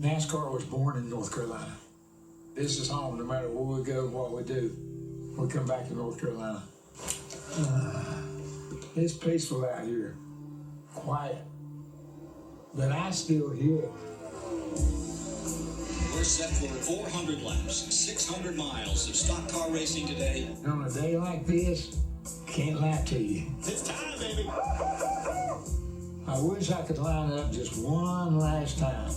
NASCAR was born in North Carolina. This is home no matter where we go, what we do. We come back to North Carolina. It's peaceful out here, quiet, but I still hear it. We're set for 400 laps, 600 miles of stock car racing today. On a day like this, can't lie to you. It's time, baby. I wish I could line up just one last time,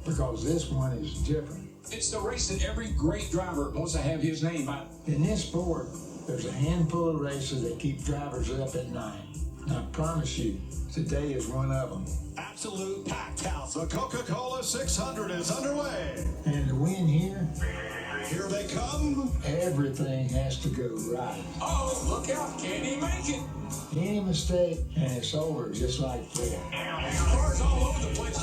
because this one is different. It's the race that every great driver wants to have his name on. In this sport, there's a handful of races that keep drivers up at night. And I promise you, today is one of them. Absolute packed house. The Coca-Cola 600 is underway. And to win here, Here they come. everything has to go right. Oh, look out. Can he make it? Any mistake, and it's over just like that. Cars all over the place.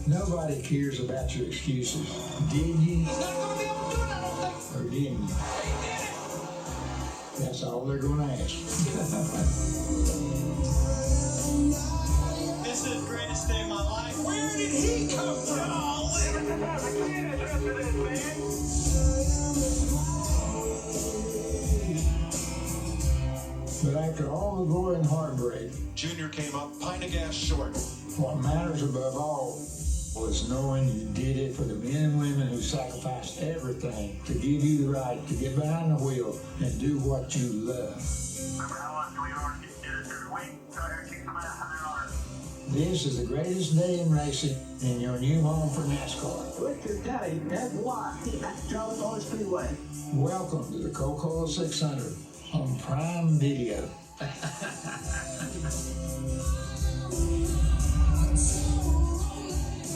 Nobody cares about your excuses. Did you? He's not going to be able to do it, I don't think. Or didn't you? He did it. That's all they're going to ask. This is the greatest day of my life. Where did he come from? But after all the glory and heartbreak, Junior came up pint of gas short. what matters above all was knowing you did it for the men and women who sacrificed everything to give you the right to get behind the wheel and do what you love. Remember how lucky we are to get this every week? Go ahead and kick some ass in their honor. This is the greatest day in racing in your new home for NASCAR. Richard Kelly, that's why. That's Charlotte Motor Speedway. Welcome to the Coca-Cola 600 on Prime Video.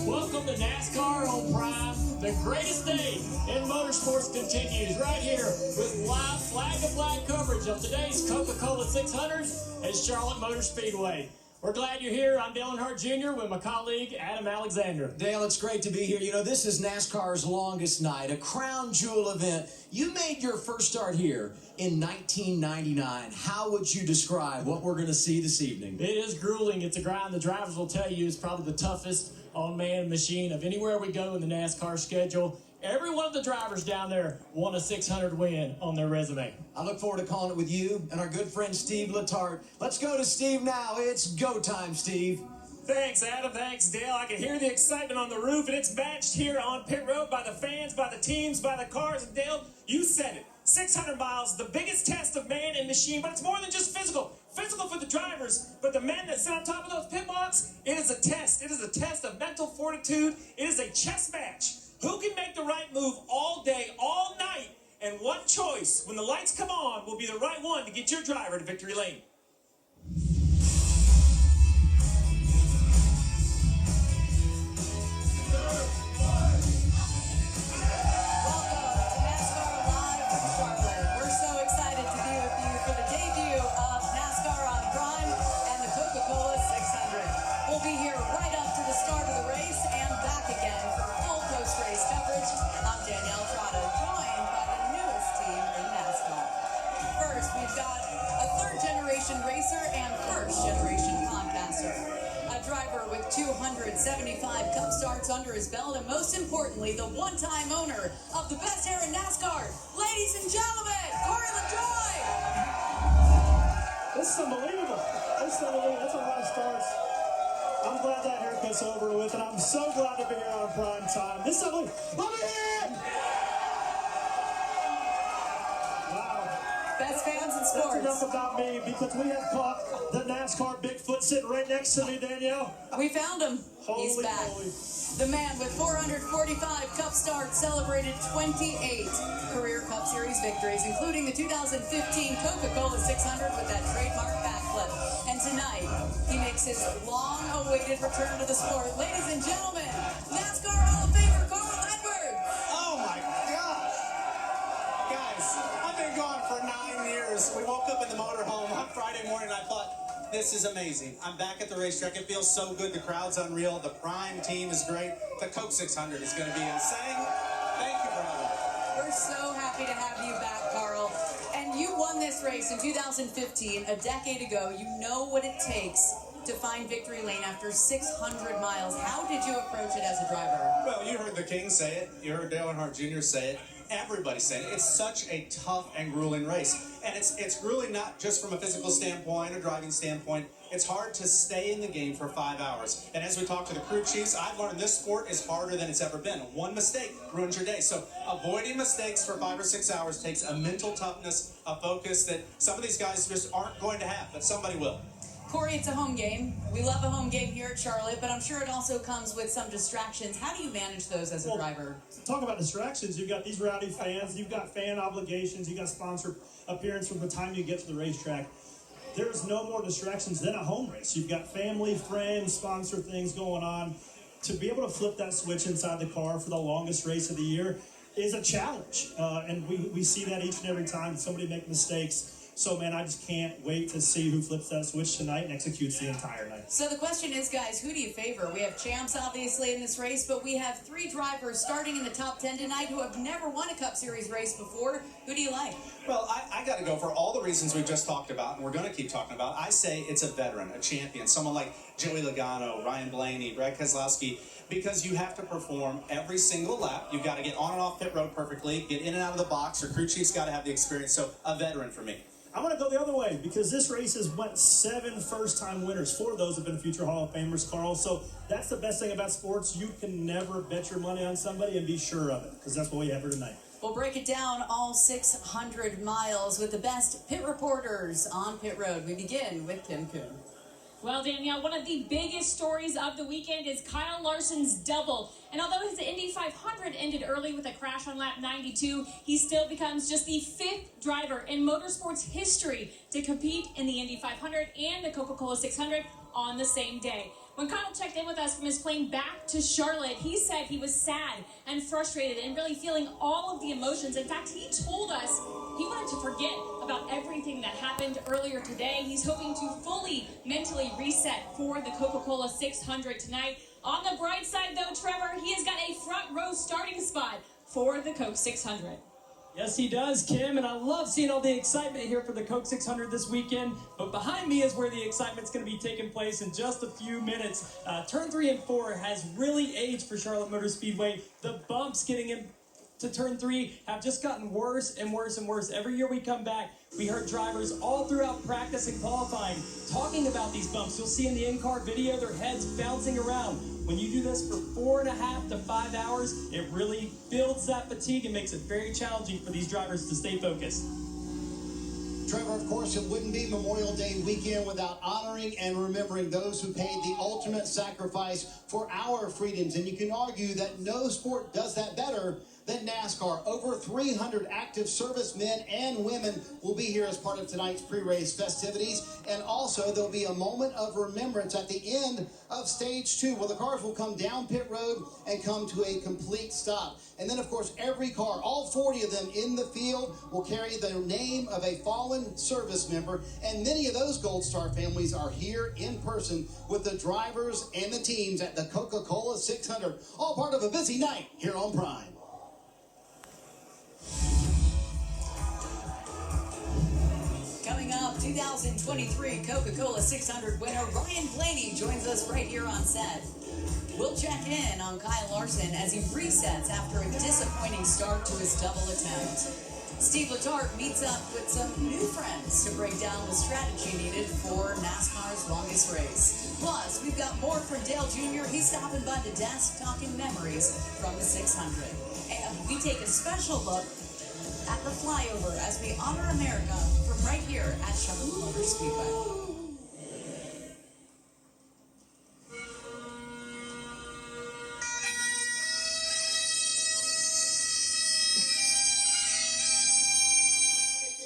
Welcome to NASCAR on Prime. The greatest day in motorsports continues right here with live flag-to-flag coverage of today's Coca-Cola 600s at Charlotte Motor Speedway. We're glad you're here. I'm Dale Earnhardt Jr. with my colleague Adam Alexander. Dale, it's great to be here. You know, this is NASCAR's longest night, a crown jewel event. You made your first start here in 1999. How would you describe what we're going to see this evening? It is grueling. It's a grind. The drivers will tell you it's probably the toughest on-man machine of anywhere we go in the NASCAR schedule. Every one of the drivers down there won a 600 win on their resume. I look forward to calling it with you and our good friend Steve Letarte. Let's go to Steve now. It's go time, Steve. Thanks, Adam. Thanks, Dale. I can hear the excitement on the roof, and it's matched here on pit road by the fans, by the teams, by the cars. And Dale, you said it. 600 miles, the biggest test of man and machine, but it's more than just physical. Physical for the drivers, but the men that sit on top of those pit blocks, it is a test. It is a test of mental fortitude. It is a chess match. Who can make the right move all day, all night, and one choice, when the lights come on, will be the right one to get your driver to victory lane. Racer and first-generation podcaster. A driver with 275 Cup starts under his belt, and most importantly, the one-time owner of the best hair in NASCAR. Ladies and gentlemen, Corey LaJoy! This is unbelievable. This is unbelievable. That's a lot of starts. I'm glad that haircut's over with, and I'm so glad to be here on Prime Time. This is unbelievable. Let me hear it! Best fans in sports. That's enough about me, because we have caught the NASCAR Bigfoot sitting right next to me, Danielle. We found him. He's Holy back. moly. The man with 445 Cup starts celebrated 28 career Cup Series victories, including the 2015 Coca-Cola 600 with that trademark backflip. And tonight, he makes his long-awaited return to the sport. Ladies and gentlemen, NASCAR Hall of Famer Carl Edwards. Oh my gosh. Guys, I've been gone for 9 years. We woke up in the motorhome on Friday morning and I thought, this is amazing. I'm back at the racetrack. It feels so good. The crowd's unreal. The Prime team is great. The Coke 600 is going to be insane. Thank you for having me. We're so happy to have you back, Carl. And you won this race in 2015, a decade ago. You know what it takes to find victory lane after 600 miles. How did you approach it as a driver? Well, you heard the King say it. You heard Dale Earnhardt Jr. say it. Everybody said it. It's such a tough and grueling race. And it's grueling not just from a physical standpoint or driving standpoint. It's hard to stay in the game for 5 hours. And as we talk to the crew chiefs, I've learned this sport is harder than it's ever been. One mistake ruins your day. So avoiding mistakes for 5 or 6 hours takes a mental toughness, a focus that some of these guys just aren't going to have, but somebody will. Corey, it's a home game. We love a home game here at Charlotte, but I'm sure it also comes with some distractions. How do you manage those as a driver? Talk about distractions. You've got these rowdy fans. You've got fan obligations. You've got sponsor appearance from the time you get to the racetrack. There's no more distractions than a home race. You've got family, friends, sponsor things going on. To be able to flip that switch inside the car for the longest race of the year is a challenge. And we see that each and every time somebody make mistakes. So, man, I just can't wait to see who flips that switch tonight and executes the entire night. So the question is, guys, who do you favor? We have champs, obviously, in this race, but we have 3 drivers starting in the top 10 tonight who have never won a Cup Series race before. Who do you like? Well, I got to go for all the reasons we've just talked about, and we're going to keep talking about. I say it's a veteran, a champion, someone like Joey Logano, Ryan Blaney, Brad Keselowski, because you have to perform every single lap. You've got to get on and off pit road perfectly, get in and out of the box. Your crew chief's got to have the experience, so a veteran for me. I'm going to go the other way because this race has went 7 first-time winners. 4 of those have been future Hall of Famers, Carl. So that's the best thing about sports. You can never bet your money on somebody and be sure of it because that's what we have here tonight. We'll break it down all 600 miles with the best pit reporters on pit road. We begin with Tim Kuhn. Well, Danielle, one of the biggest stories of the weekend is Kyle Larson's double. And although his Indy 500 ended early with a crash on lap 92, he still becomes just the 5th driver in motorsports history to compete in the Indy 500 and the Coca-Cola 600 on the same day. When Kyle checked in with us from his plane back to Charlotte, he said he was sad and frustrated and really feeling all of the emotions. In fact, he told us he wanted to forget about everything that happened earlier today. He's hoping to fully mentally reset for the Coca-Cola 600 tonight. On the bright side, though, Trevor, he has got a front row starting spot for the Coke 600. Yes, he does, Kim, and I love seeing all the excitement here for the Coke 600 this weekend. But behind me is where the excitement's going to be taking place in just a few minutes. Turn 3 and 4 has really aged for Charlotte Motor Speedway. The bumps getting into Turn 3 have just gotten worse and worse and worse. Every year we come back, we heard drivers all throughout practice and qualifying talking about these bumps. You'll see in the in-car video their heads bouncing around. When you do this for 4.5 to 5 hours, it really builds that fatigue and makes it very challenging for these drivers to stay focused. Trevor, of course, it wouldn't be Memorial Day weekend without honoring and remembering those who paid the ultimate sacrifice for our freedoms. And you can argue that no sport does that better than NASCAR. Over 300 active servicemen and women will be here as part of tonight's pre-race festivities. And also, there'll be a moment of remembrance at the end of Stage 2, where the cars will come down pit road and come to a complete stop. And then, of course, every car, all 40 of them in the field, will carry the name of a fallen service member. And many of those Gold Star families are here in person with the drivers and the teams at the Coca-Cola 600. All part of a busy night here on Prime. Coming up, 2023 Coca-Cola 600 winner Ryan Blaney joins us right here on set. We'll check in on Kyle Larson as he resets after a disappointing start to his double attempt. Steve Letarte meets up with some new friends to break down the strategy needed for NASCAR's longest race. Plus, we've got more from Dale Jr. He's stopping by the desk talking memories from the 600. And we take a special look at the flyover as we honor America from right here at Charlotte Motor Speedway.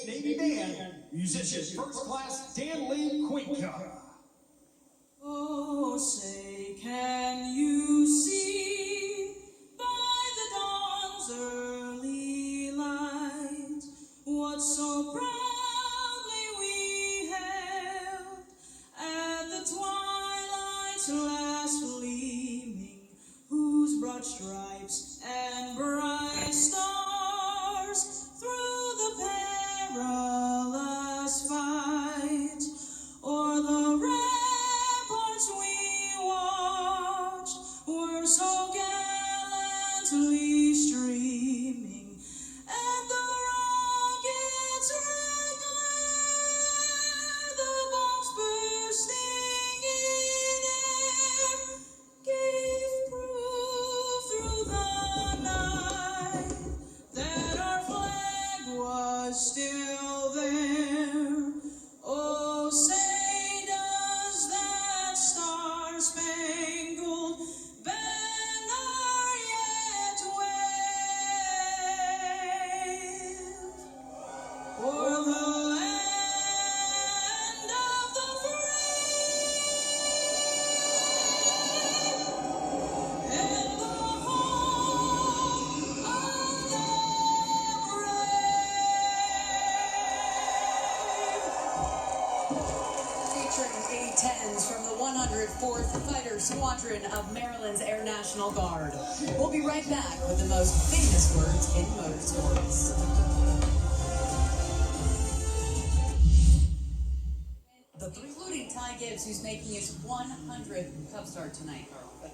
Navy band, musician first class Dan Lee Quinca. Oh, say, can you see by the dawn's early light what so proudly we held at the twilight's last gleaming, whose broad stripes and bright stars through the perilous fight o'er the ramparts 10s from the 104th Fighter Squadron of Maryland's Air National Guard. We'll be right back with the most famous words in motorsports. Including Ty Gibbs, who's making his 100th Cup start tonight.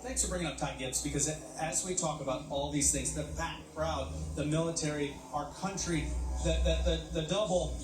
Thanks for bringing up Ty Gibbs, because as we talk about all these things, the packed crowd, the military, our country, the double,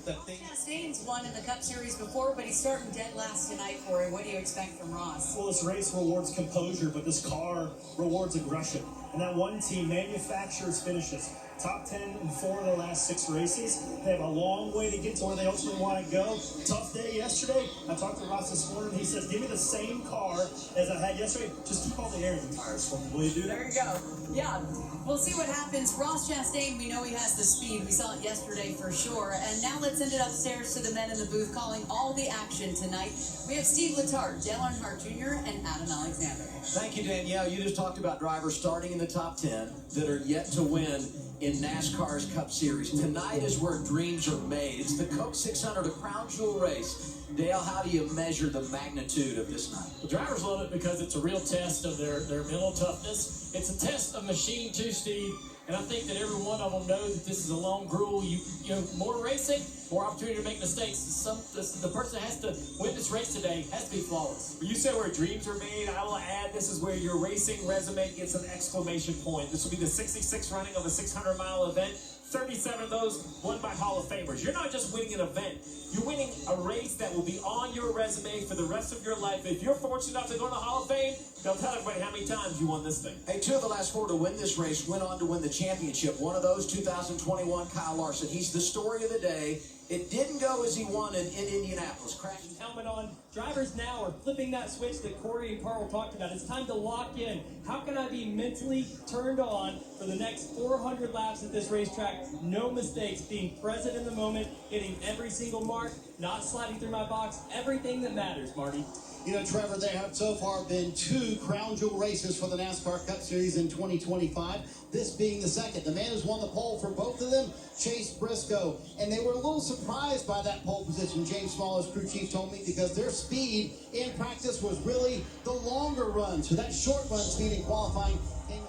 the thing. Chastain's won in the Cup Series before, but he's starting dead last tonight, Corey. What do you expect from Ross? Well, this race rewards composure, but this car rewards aggression. And that one team manufactures finishes. Top 10 in 4 of their last 6 races. They have a long way to get to where they ultimately want to go. Tough day yesterday. I talked to Ross this morning. He says, give me the same car as I had yesterday. Just keep all the air in the tires for me. Will you do that? There you go. Yeah, we'll see what happens. Ross Chastain, we know he has the speed. We saw it yesterday for sure. And now let's send it upstairs to the men in the booth calling all the action tonight. We have Steve Letarte, Dale Earnhardt Jr., and Adam Alexander. Thank you, Danielle. You just talked about drivers starting in the top 10 that are yet to win in NASCAR's Cup Series. Tonight is where dreams are made. It's the Coke 600, a crown jewel race. Dale, how do you measure the magnitude of this night? The drivers love it because it's a real test of their mental toughness. It's a test of machine too, Steve. And I think that every one of them knows that this is a long gruel. You know, more racing, more opportunity to make mistakes. The person that has to win this race today has to be flawless. You said where dreams are made. I will add, this is where your racing resume gets an exclamation point. This will be the 66th running of a 600-mile event. 37 of those won by Hall of Famers. You're not just winning an event. You're winning a race that will be on your resume for the rest of your life. If you're fortunate enough to go to the Hall of Fame, they'll tell everybody how many times you won this thing. Hey, 2 of the last 4 to win this race went on to win the championship. One of those, 2021, Kyle Larson. He's the story of the day. It didn't go as he wanted in Indianapolis. Crashing helmet on. Drivers now are flipping that switch that Corey and Carl talked about. It's time to lock in. How can I be mentally turned on for the next 400 laps at this racetrack? No mistakes, being present in the moment, hitting every single mark, not sliding through my box, everything that matters, Marty. You know, Trevor, there have so far been 2 crown jewel races for the NASCAR Cup Series in 2025, this being the second. The man who's won the pole for both of them, Chase Briscoe, and they were a little surprised by that pole position, James Small, as crew chief, told me, because their speed in practice was really the longer run. So that short run speed in qualifying came.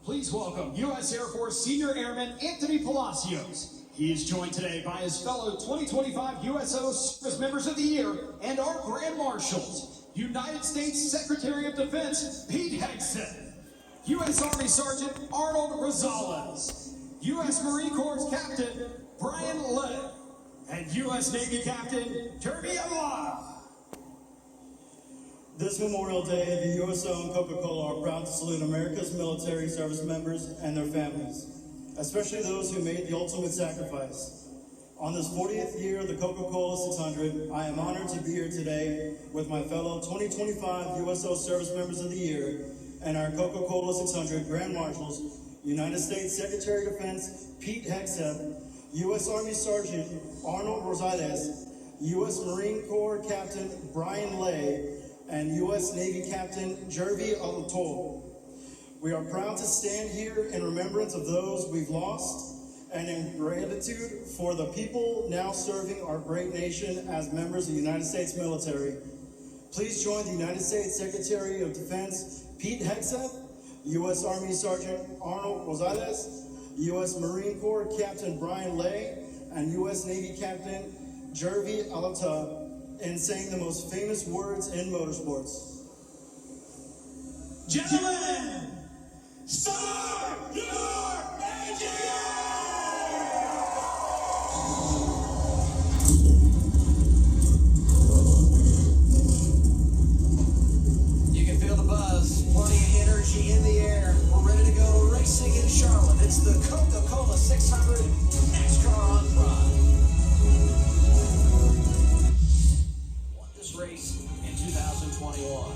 Please welcome U.S. Air Force Senior Airman Anthony Palacios. He is joined today by his fellow 2025 USO Service Members of the Year and our Grand Marshals, United States Secretary of Defense Pete Hegseth, U.S. Army Sergeant Arnold Rosales, U.S. Marine Corps Captain Brian Lay, and U.S. Navy Captain Jeremy Avila. This Memorial Day, the USO and Coca-Cola are proud to salute America's military service members and their families, especially those who made the ultimate sacrifice. On this 40th year of the Coca-Cola 600, I am honored to be here today with my fellow 2025 USO Service Members of the Year and our Coca-Cola 600 Grand Marshals, United States Secretary of Defense Pete Hegseth, U.S. Army Sergeant Arnold Rosales, U.S. Marine Corps Captain Brian Lay, and U.S. Navy Captain Jeremy Avila. We are proud to stand here in remembrance of those we've lost and in gratitude for the people now serving our great nation as members of the United States military. Please join the United States Secretary of Defense Pete Hegseth, U.S. Army Sergeant Arnold Rosales, U.S. Marine Corps Captain Brian Lay and U.S. Navy Captain Jervy Alata in saying the most famous words in motorsports. Gentlemen, start your engine! You can feel the buzz, plenty of energy in the air. We're ready to go racing in Charlotte. It's the Coca-Cola 600 NASCAR on Prime. Won this race in 2021.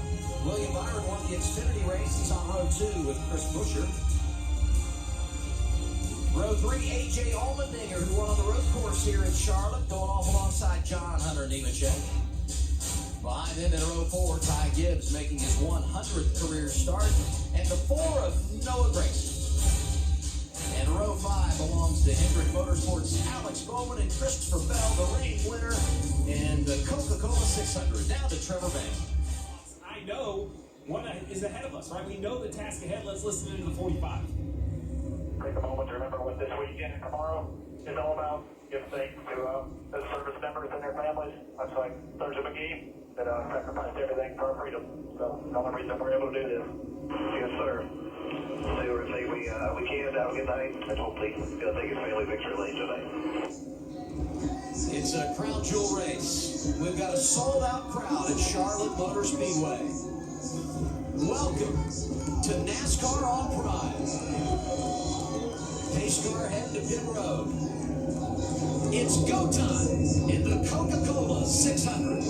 William Byron won the Xfinity race. It's on row 2 with Chris Buescher. Row 3, A.J. Allmendinger, who won on the road course here in Charlotte, going off alongside John Hunter Nemechek. Behind him in row 4, Ty Gibbs making his 100th career start, and the 4 of Noah Gragson. And row 5 belongs to Hendrick Motorsports' Alex Bowman and Christopher Bell, the reigning winner, and the Coca-Cola 600. Down to Trevor Banks. I know what is ahead of us, right? We know the task ahead. Let's listen into the 45. Take a moment to remember what this weekend and tomorrow is all about. Give thanks to the service members and their families, much like Sergeant McGee, that sacrificed everything for our freedom. So the only reason we're able to do this. Yes, sir. Say everything we can. Have a good night, and hopefully he'll take his family victory lane tonight. It's a crown jewel race. We've got a sold-out crowd at Charlotte Motor Speedway. Welcome to NASCAR on Prime. Pace car heading to pit road. It's go time in the Coca-Cola 600.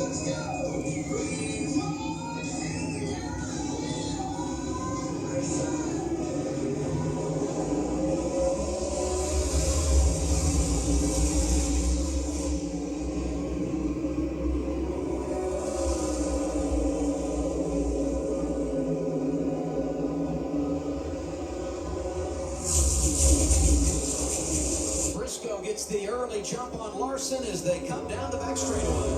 Gets the early jump on Larson as they come down the back straightaway.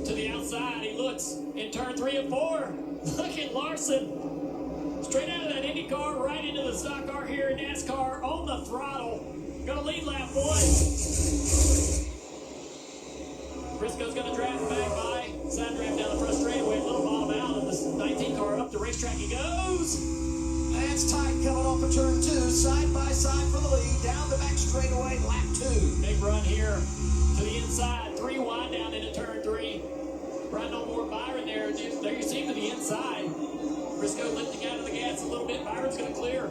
To the outside, he looks in turn 3 and 4. Look at Larson. Straight out of that Indy car, right into the stock car here in NASCAR, on the throttle. Gonna lead lap 1. Briscoe's gonna draft back by. Side draft down the front straightaway, a little bottom out, and this 19 car up the racetrack he goes. That's tight coming off of turn 2, side by side for the lead, down the back straightaway, lap 2. Big run here to the inside, 3 wide down into turn 3. Riding on more Byron there. There you see him to the inside. Briscoe lifting out of the gas a little bit. Byron's going to clear.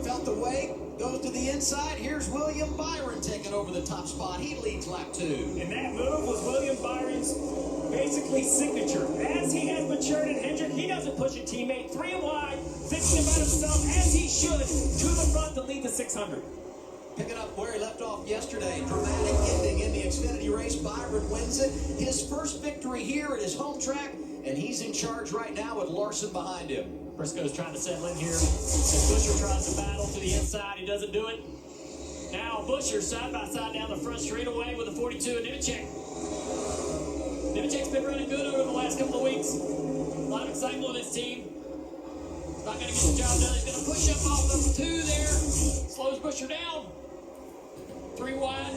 Felt the weight, goes to the inside. Here's William Byron taking over the top spot. He leads lap 2. And that move was William Byron's basically signature. As he has matured in Hendrick, he doesn't push a teammate. 3 and wide, thinking about himself as he should, to the front to lead the 600. Picking up where he left off yesterday. Dramatic ending in the Xfinity race. Byron wins it. His first victory here at his home track, and he's in charge right now with Larson behind him. Briscoe's trying to settle in here. As Buescher tries to battle to the inside, he doesn't do it. Now Buescher side by side down the front straightaway with a 42 and Nemechek. Nemechek's been running good over the last couple of weeks. A lot of excitement with his team. Not going to get the job done. He's going to push up off of 2 there. Slows Buescher down. 3 wide.